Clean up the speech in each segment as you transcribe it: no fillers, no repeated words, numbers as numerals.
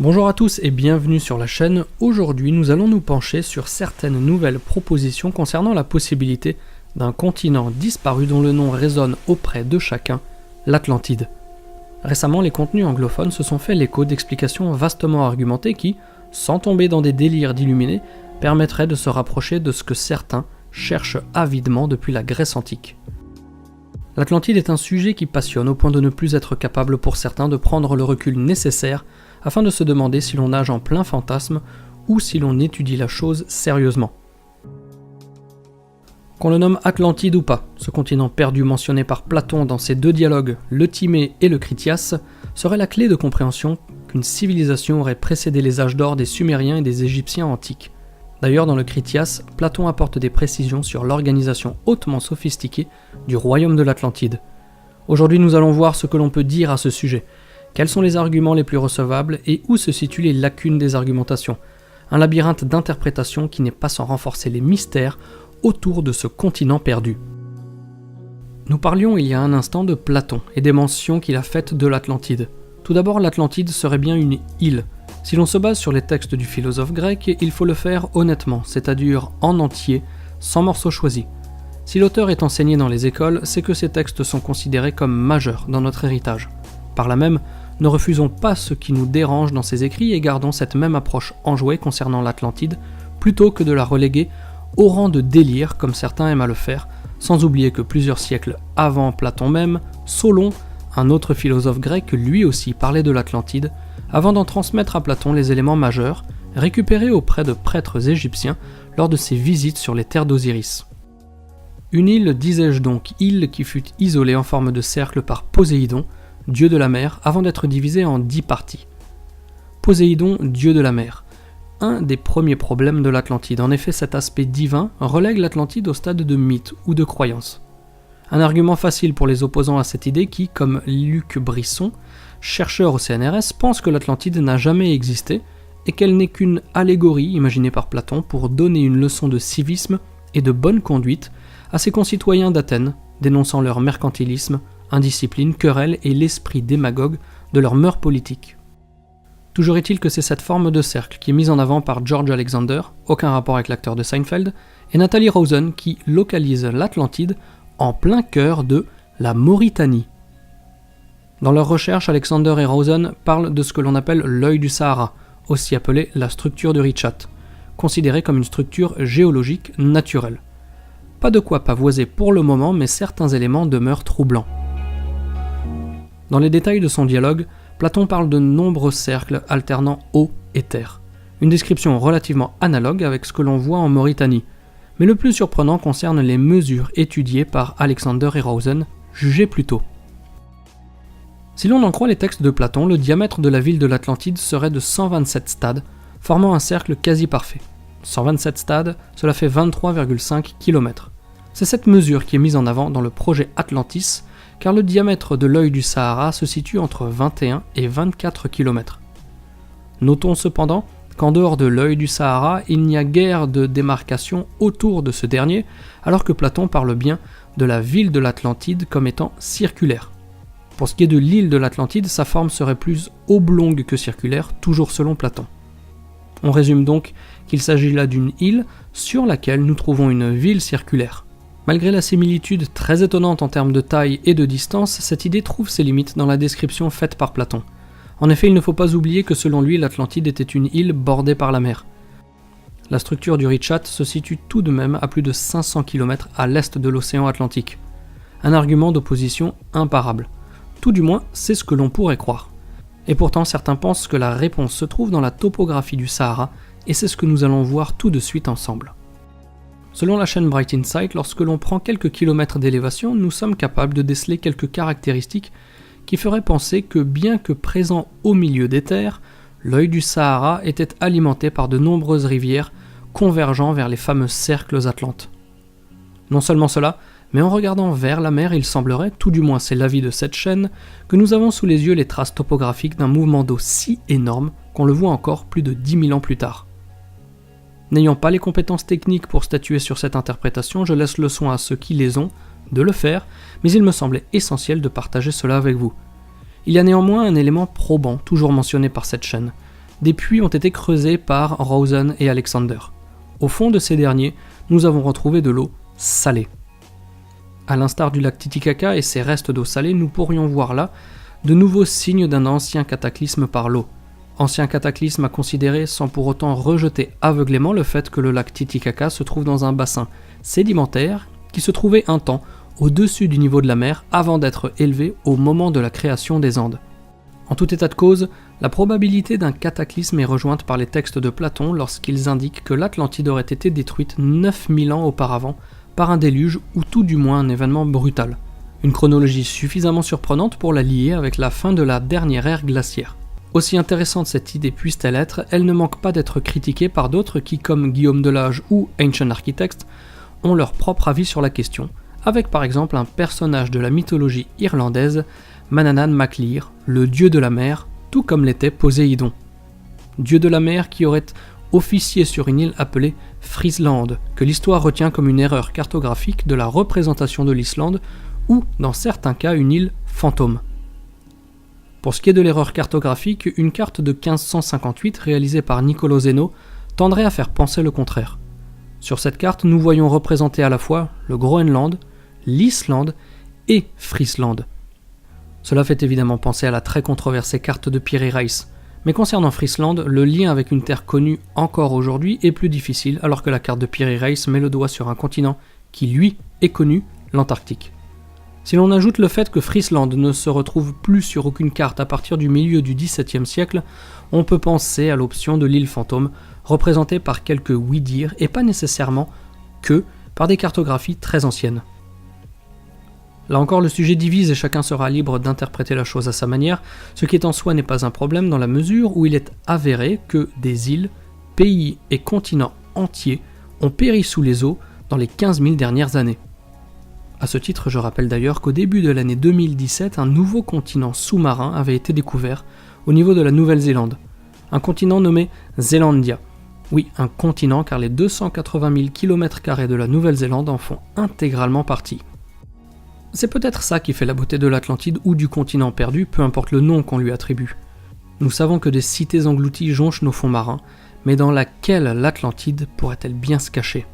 Bonjour à tous et bienvenue sur la chaîne. Aujourd'hui, nous allons nous pencher sur certaines nouvelles propositions concernant la possibilité d'un continent disparu dont le nom résonne auprès de chacun, l'Atlantide. Récemment, les contenus anglophones se sont fait l'écho d'explications vastement argumentées qui, sans tomber dans des délires d'illuminés, permettraient de se rapprocher de ce que certains cherchent avidement depuis la Grèce antique. L'Atlantide est un sujet qui passionne au point de ne plus être capable pour certains de prendre le recul nécessaire afin de se demander si l'on nage en plein fantasme ou si l'on étudie la chose sérieusement. Qu'on le nomme Atlantide ou pas, ce continent perdu mentionné par Platon dans ses deux dialogues, le Timée et le Critias, serait la clé de compréhension qu'une civilisation aurait précédé les âges d'or des Sumériens et des Égyptiens antiques. D'ailleurs, dans le Critias, Platon apporte des précisions sur l'organisation hautement sophistiquée du royaume de l'Atlantide. Aujourd'hui, nous allons voir ce que l'on peut dire à ce sujet. Quels sont les arguments les plus recevables et où se situent les lacunes des argumentations? Un labyrinthe d'interprétation qui n'est pas sans renforcer les mystères autour de ce continent perdu. Nous parlions il y a un instant de Platon et des mentions qu'il a faites de l'Atlantide. Tout d'abord, l'Atlantide serait bien une île. Si l'on se base sur les textes du philosophe grec, il faut le faire honnêtement, c'est-à-dire en entier, sans morceaux choisis. Si l'auteur est enseigné dans les écoles, c'est que ces textes sont considérés comme majeurs dans notre héritage. Par là même, ne refusons pas ce qui nous dérange dans ses écrits et gardons cette même approche enjouée concernant l'Atlantide, plutôt que de la reléguer au rang de délire comme certains aiment à le faire, sans oublier que plusieurs siècles avant Platon même, Solon, un autre philosophe grec, lui aussi parlait de l'Atlantide, avant d'en transmettre à Platon les éléments majeurs, récupérés auprès de prêtres égyptiens lors de ses visites sur les terres d'Osiris. Une île, disais-je donc, île qui fut isolée en forme de cercle par Poséidon, dieu de la mer, avant d'être divisée en 10 parties. Poséidon, dieu de la mer. Un des premiers problèmes de l'Atlantide, en effet cet aspect divin relègue l'Atlantide au stade de mythe ou de croyance. Un argument facile pour les opposants à cette idée qui, comme Luc Brisson, chercheur au CNRS, pense que l'Atlantide n'a jamais existé et qu'elle n'est qu'une allégorie imaginée par Platon pour donner une leçon de civisme et de bonne conduite à ses concitoyens d'Athènes, dénonçant leur mercantilisme, indiscipline, querelle et l'esprit démagogue de leurs mœurs politiques. Toujours est-il que c'est cette forme de cercle qui est mise en avant par George Alexander, aucun rapport avec l'acteur de Seinfeld, et Nathalie Rosen qui localise l'Atlantide en plein cœur de la Mauritanie. Dans leurs recherches, Alexander et Rosen parlent de ce que l'on appelle l'œil du Sahara, aussi appelé la structure de Richat, considérée comme une structure géologique naturelle. Pas de quoi pavoiser pour le moment, mais certains éléments demeurent troublants. Dans les détails de son dialogue, Platon parle de nombreux cercles alternant eau et terre. Une description relativement analogue avec ce que l'on voit en Mauritanie. Mais le plus surprenant concerne les mesures étudiées par Alexander et Rosen, jugées plus tôt. Si l'on en croit les textes de Platon, le diamètre de la ville de l'Atlantide serait de 127 stades, formant un cercle quasi parfait. 127 stades, cela fait 23,5 km. C'est cette mesure qui est mise en avant dans le projet Atlantis, car le diamètre de l'œil du Sahara se situe entre 21 et 24 km. Notons cependant qu'en dehors de l'œil du Sahara, il n'y a guère de démarcation autour de ce dernier, alors que Platon parle bien de la ville de l'Atlantide comme étant circulaire. Pour ce qui est de l'île de l'Atlantide, sa forme serait plus oblongue que circulaire, toujours selon Platon. On résume donc qu'il s'agit là d'une île sur laquelle nous trouvons une ville circulaire. Malgré la similitude très étonnante en termes de taille et de distance, cette idée trouve ses limites dans la description faite par Platon. En effet, il ne faut pas oublier que selon lui, l'Atlantide était une île bordée par la mer. La structure du Richat se situe tout de même à plus de 500 km à l'est de l'océan Atlantique. Un argument d'opposition imparable. Tout du moins, c'est ce que l'on pourrait croire. Et pourtant, certains pensent que la réponse se trouve dans la topographie du Sahara, et c'est ce que nous allons voir tout de suite ensemble. Selon la chaîne Bright Insight, lorsque l'on prend quelques kilomètres d'élévation, nous sommes capables de déceler quelques caractéristiques qui feraient penser que bien que présent au milieu des terres, l'œil du Sahara était alimenté par de nombreuses rivières convergeant vers les fameux cercles atlantes. Non seulement cela, mais en regardant vers la mer, il semblerait, tout du moins c'est l'avis de cette chaîne, que nous avons sous les yeux les traces topographiques d'un mouvement d'eau si énorme qu'on le voit encore plus de 10 000 ans plus tard. N'ayant pas les compétences techniques pour statuer sur cette interprétation, je laisse le soin à ceux qui les ont de le faire, mais il me semblait essentiel de partager cela avec vous. Il y a néanmoins un élément probant, toujours mentionné par cette chaîne. des puits ont été creusés par Rosen et Alexander. Au fond de ces derniers, nous avons retrouvé de l'eau salée. À l'instar du lac Titicaca et ses restes d'eau salée, nous pourrions voir là de nouveaux signes d'un ancien cataclysme par l'eau. Ancien cataclysme à considérer sans pour autant rejeter aveuglément le fait que le lac Titicaca se trouve dans un bassin sédimentaire qui se trouvait un temps au-dessus du niveau de la mer avant d'être élevé au moment de la création des Andes. En tout état de cause, la probabilité d'un cataclysme est rejointe par les textes de Platon lorsqu'ils indiquent que l'Atlantide aurait été détruite 9000 ans auparavant par un déluge ou tout du moins un événement brutal. Une chronologie suffisamment surprenante pour la lier avec la fin de la dernière ère glaciaire. Aussi intéressante cette idée puisse-t-elle être, elle ne manque pas d'être critiquée par d'autres qui, comme Guillaume Delage ou Ancient Architects, ont leur propre avis sur la question, avec par exemple un personnage de la mythologie irlandaise, Manannán mac Lir, le dieu de la mer, tout comme l'était Poséidon. Dieu de la mer qui aurait officié sur une île appelée Friesland, que l'histoire retient comme une erreur cartographique de la représentation de l'Islande, ou, dans certains cas, une île fantôme. Pour ce qui est de l'erreur cartographique, une carte de 1558 réalisée par Niccolò Zeno tendrait à faire penser le contraire. Sur cette carte, nous voyons représenter à la fois le Groenland, l'Islande et Friesland. Cela fait évidemment penser à la très controversée carte de Piri Reis, mais concernant Friesland, le lien avec une terre connue encore aujourd'hui est plus difficile alors que la carte de Piri Reis met le doigt sur un continent qui, lui, est connu, l'Antarctique. Si l'on ajoute le fait que Friesland ne se retrouve plus sur aucune carte à partir du milieu du XVIIe siècle, on peut penser à l'option de l'île fantôme, représentée par quelques oui-dire et pas nécessairement que par des cartographies très anciennes. Là encore, le sujet divise et chacun sera libre d'interpréter la chose à sa manière, ce qui est en soi n'est pas un problème dans la mesure où il est avéré que des îles, pays et continents entiers ont péri sous les eaux dans les 15 000 dernières années. À ce titre, je rappelle d'ailleurs qu'au début de l'année 2017, un nouveau continent sous-marin avait été découvert au niveau de la Nouvelle-Zélande. Un continent nommé Zélandia. Oui, un continent car les 280 000 km² de la Nouvelle-Zélande en font intégralement partie. C'est peut-être ça qui fait la beauté de l'Atlantide ou du continent perdu, peu importe le nom qu'on lui attribue. Nous savons que des cités englouties jonchent nos fonds marins, mais dans laquelle l'Atlantide pourrait-elle bien se cacher ?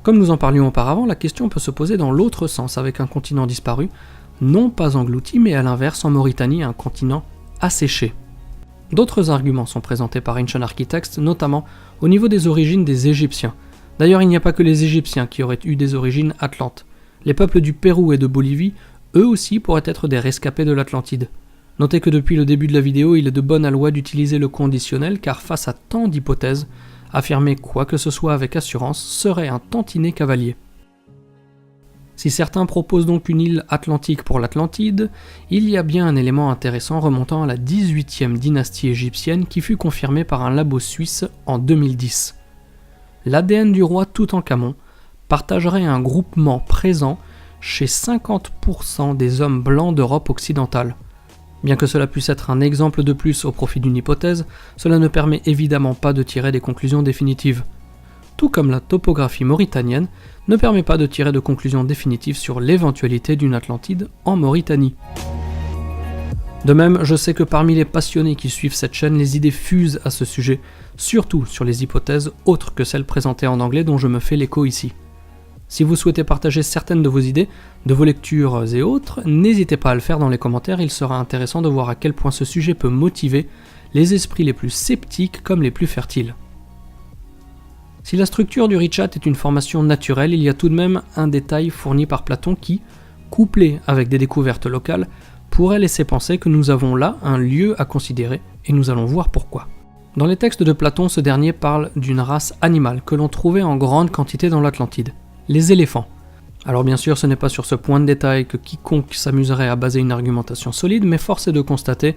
Comme nous en parlions auparavant, la question peut se poser dans l'autre sens avec un continent disparu, non pas englouti, mais à l'inverse en Mauritanie un continent asséché. D'autres arguments sont présentés par Ancient Architects, notamment au niveau des origines des Égyptiens. D'ailleurs, il n'y a pas que les Égyptiens qui auraient eu des origines atlantes. Les peuples du Pérou et de Bolivie, eux aussi, pourraient être des rescapés de l'Atlantide. Notez que depuis le début de la vidéo, il est de bonne loi d'utiliser le conditionnel, car face à tant d'hypothèses, affirmer quoi que ce soit avec assurance serait un tantinet cavalier. Si certains proposent donc une île atlantique pour l'Atlantide, il y a bien un élément intéressant remontant à la 18e dynastie égyptienne qui fut confirmé par un labo suisse en 2010. L'ADN du roi Toutankhamon partagerait un groupement présent chez 50% des hommes blancs d'Europe occidentale. Bien que cela puisse être un exemple de plus au profit d'une hypothèse, cela ne permet évidemment pas de tirer des conclusions définitives. Tout comme la topographie mauritanienne ne permet pas de tirer de conclusions définitives sur l'éventualité d'une Atlantide en Mauritanie. De même, je sais que parmi les passionnés qui suivent cette chaîne, les idées fusent à ce sujet, surtout sur les hypothèses autres que celles présentées en anglais dont je me fais l'écho ici. Si vous souhaitez partager certaines de vos idées, de vos lectures et autres, n'hésitez pas à le faire dans les commentaires, il sera intéressant de voir à quel point ce sujet peut motiver les esprits les plus sceptiques comme les plus fertiles. Si la structure du Richat est une formation naturelle, il y a tout de même un détail fourni par Platon qui, couplé avec des découvertes locales, pourrait laisser penser que nous avons là un lieu à considérer, et nous allons voir pourquoi. Dans les textes de Platon, ce dernier parle d'une race animale que l'on trouvait en grande quantité dans l'Atlantide. Les éléphants. Alors bien sûr, ce n'est pas sur ce point de détail que quiconque s'amuserait à baser une argumentation solide, mais force est de constater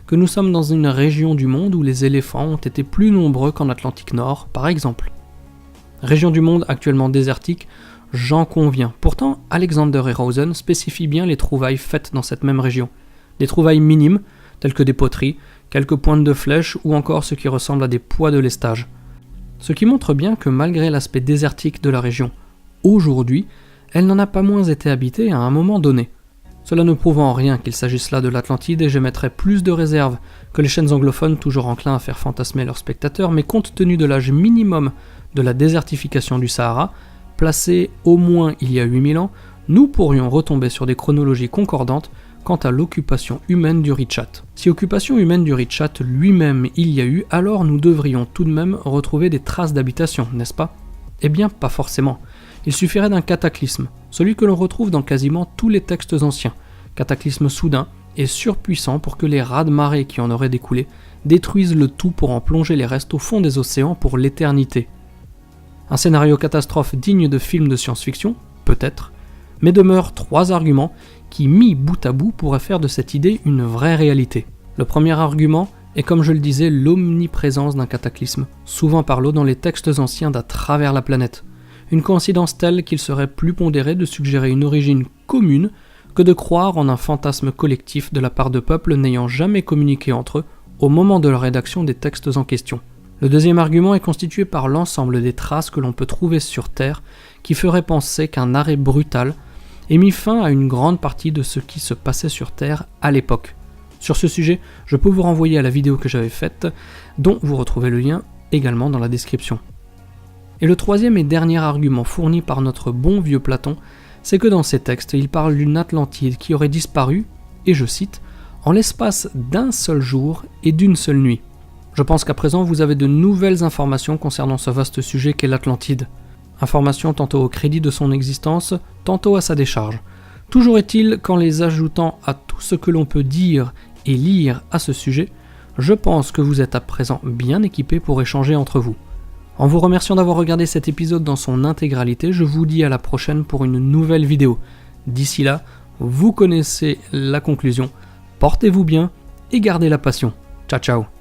que nous sommes dans une région du monde où les éléphants ont été plus nombreux qu'en Atlantique Nord, par exemple. Région du monde actuellement désertique, j'en conviens. Pourtant, Alexander et Rosen spécifient bien les trouvailles faites dans cette même région. Des trouvailles minimes, telles que des poteries, quelques pointes de flèches ou encore ce qui ressemble à des poids de lestage. Ce qui montre bien que malgré l'aspect désertique de la région, aujourd'hui, elle n'en a pas moins été habitée à un moment donné. Cela ne prouve en rien qu'il s'agisse là de l'Atlantide et j'émettrais plus de réserves que les chaînes anglophones toujours enclins à faire fantasmer leurs spectateurs, mais compte tenu de l'âge minimum de la désertification du Sahara, placé au moins il y a 8000 ans, nous pourrions retomber sur des chronologies concordantes quant à l'occupation humaine du Richat. Si occupation humaine du Richat lui-même il y a eu, alors nous devrions tout de même retrouver des traces d'habitation, n'est-ce pas ? Eh bien, pas forcément. Il suffirait d'un cataclysme, celui que l'on retrouve dans quasiment tous les textes anciens, cataclysme soudain et surpuissant pour que les raz-de-marée qui en auraient découlé détruisent le tout pour en plonger les restes au fond des océans pour l'éternité. Un scénario catastrophe digne de film de science-fiction, peut-être, mais demeurent 3 arguments qui, mis bout à bout, pourraient faire de cette idée une vraie réalité. Le premier argument est, comme je le disais, l'omniprésence d'un cataclysme, souvent par l'eau dans les textes anciens d'à travers la planète. Une coïncidence telle qu'il serait plus pondéré de suggérer une origine commune que de croire en un fantasme collectif de la part de peuples n'ayant jamais communiqué entre eux au moment de la rédaction des textes en question. Le deuxième argument est constitué par l'ensemble des traces que l'on peut trouver sur Terre qui feraient penser qu'un arrêt brutal ait mis fin à une grande partie de ce qui se passait sur Terre à l'époque. Sur ce sujet, je peux vous renvoyer à la vidéo que j'avais faite, dont vous retrouvez le lien également dans la description. Et le troisième et dernier argument fourni par notre bon vieux Platon, c'est que dans ces textes, il parle d'une Atlantide qui aurait disparu, et je cite, « en l'espace d'un seul jour et d'une seule nuit ». Je pense qu'à présent vous avez de nouvelles informations concernant ce vaste sujet qu'est l'Atlantide. Informations tantôt au crédit de son existence, tantôt à sa décharge. Toujours est-il qu'en les ajoutant à tout ce que l'on peut dire et lire à ce sujet, je pense que vous êtes à présent bien équipés pour échanger entre vous. En vous remerciant d'avoir regardé cet épisode dans son intégralité, je vous dis à la prochaine pour une nouvelle vidéo. D'ici là, vous connaissez la conclusion. Portez-vous bien et gardez la passion. Ciao ciao.